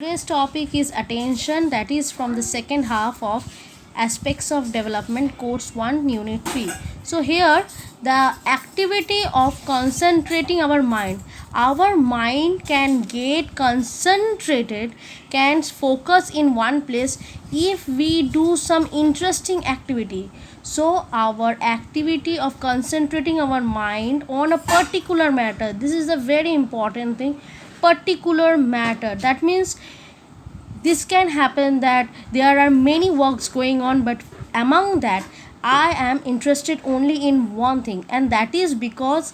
Today's topic is attention, that is from the second half of Aspects of Development, Course 1, Unit 3. So, here the activity of concentrating our mind. Our mind can get concentrated, can focus in one place if we do some interesting activity. So, our activity of concentrating our mind on a particular matter, this is a very important thing, particular matter. That means this can happen that there are many works going on, but among that I am interested only in one thing, and that is because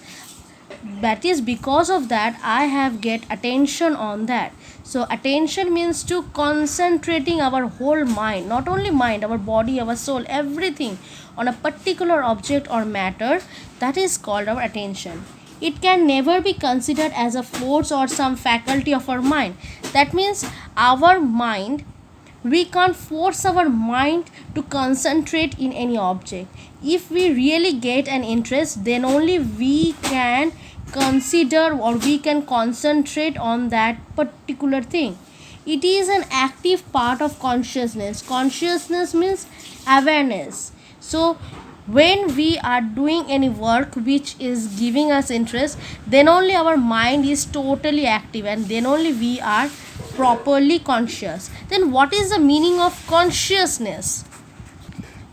of that I have get attention on that. So attention means to concentrating our whole mind, not only mind, our body, our soul, everything on a particular object or matter. That is called our attention. It can never be considered as a force or some faculty of our mind. That means our mind, we can't force our mind to concentrate in any object. If we really get an interest, then only we can consider or we can concentrate on that particular thing. It is an active part of consciousness. Consciousness means awareness. So when we are doing any work which is giving us interest, then only our mind is totally active, and then only we are properly conscious. Then what is the meaning of consciousness?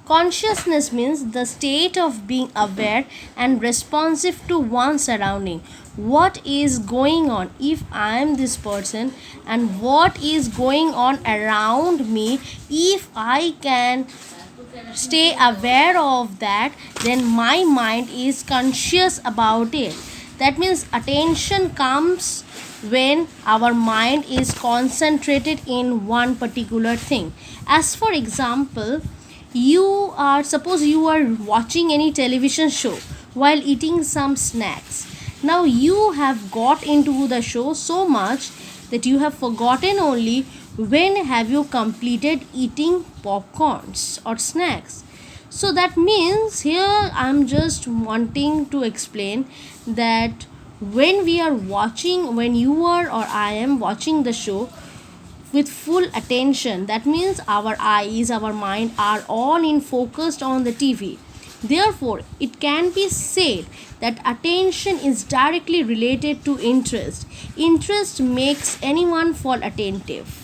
Consciousness means the state of being aware and responsive to one's surrounding. What is going on if I am this person, and what is going on around me? If I can stay aware of that, then my mind is conscious about it. That means attention comes when our mind is concentrated in one particular thing. As for example, suppose you are watching any television show while eating some snacks. Now you have got into the show so much that you have forgotten only when have you completed eating popcorns or snacks. So that means here I'm just wanting to explain that when we are watching, when you are or I am watching the show with full attention, that means our eyes, our mind are all in focused on the TV. Therefore it can be said that attention is directly related to interest. Interest makes anyone fall attentive.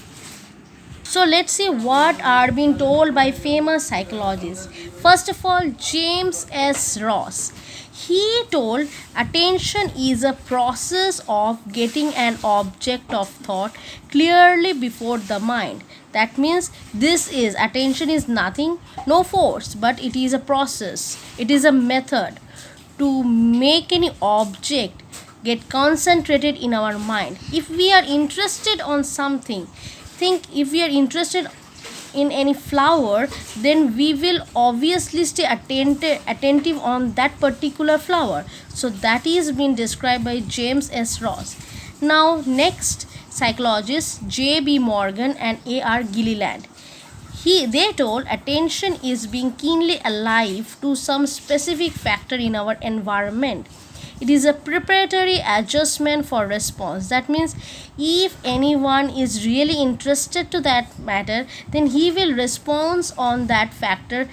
So let's see what are being told by famous psychologists. First of all, James S. Ross. He told attention is a process of getting an object of thought clearly before the mind. That means this is attention is nothing, no force, but it is a process. It is a method to make any object get concentrated in our mind. If we are interested on something, think if we are interested in any flower, then we will obviously stay attentive on that particular flower. So that is being described by James S. Ross. Now next, psychologists J.B. Morgan and A.R. Gilliland. They told attention is being keenly alive to some specific factor in our environment. It is a preparatory adjustment for response. That means if anyone is really interested to that matter, then he will respond on that factor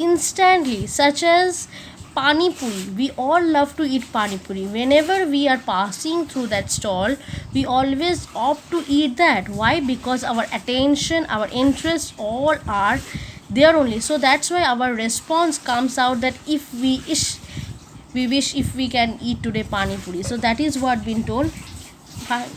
instantly, such as pani puri. We all love to eat pani puri. Whenever we are passing through that stall, we always opt to eat that. Why? Because our attention, our interests all are there only. So that's why our response comes out that if we wish if we can eat today pani puri. So that is what been told.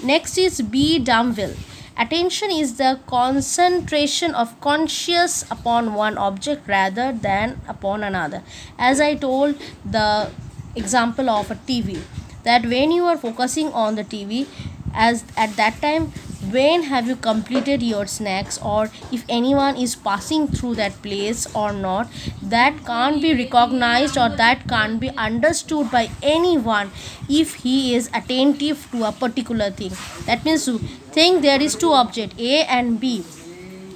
Next is B. Dumville. Attention is the concentration of conscious upon one object rather than upon another. As I told the example of a TV, that when you are focusing on the TV, as at that time, when have you completed your snacks, or if anyone is passing through that place or not, that can't be recognized or that can't be understood by anyone if he is attentive to a particular thing. That means think there is two objects A and B.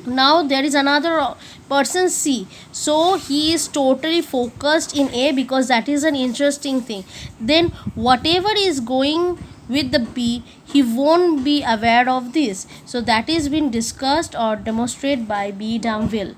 Now there is another person C, so he is totally focused in A because that is an interesting thing. Then whatever is going with the B, he won't be aware of this. So that is been discussed or demonstrated by B. Damville.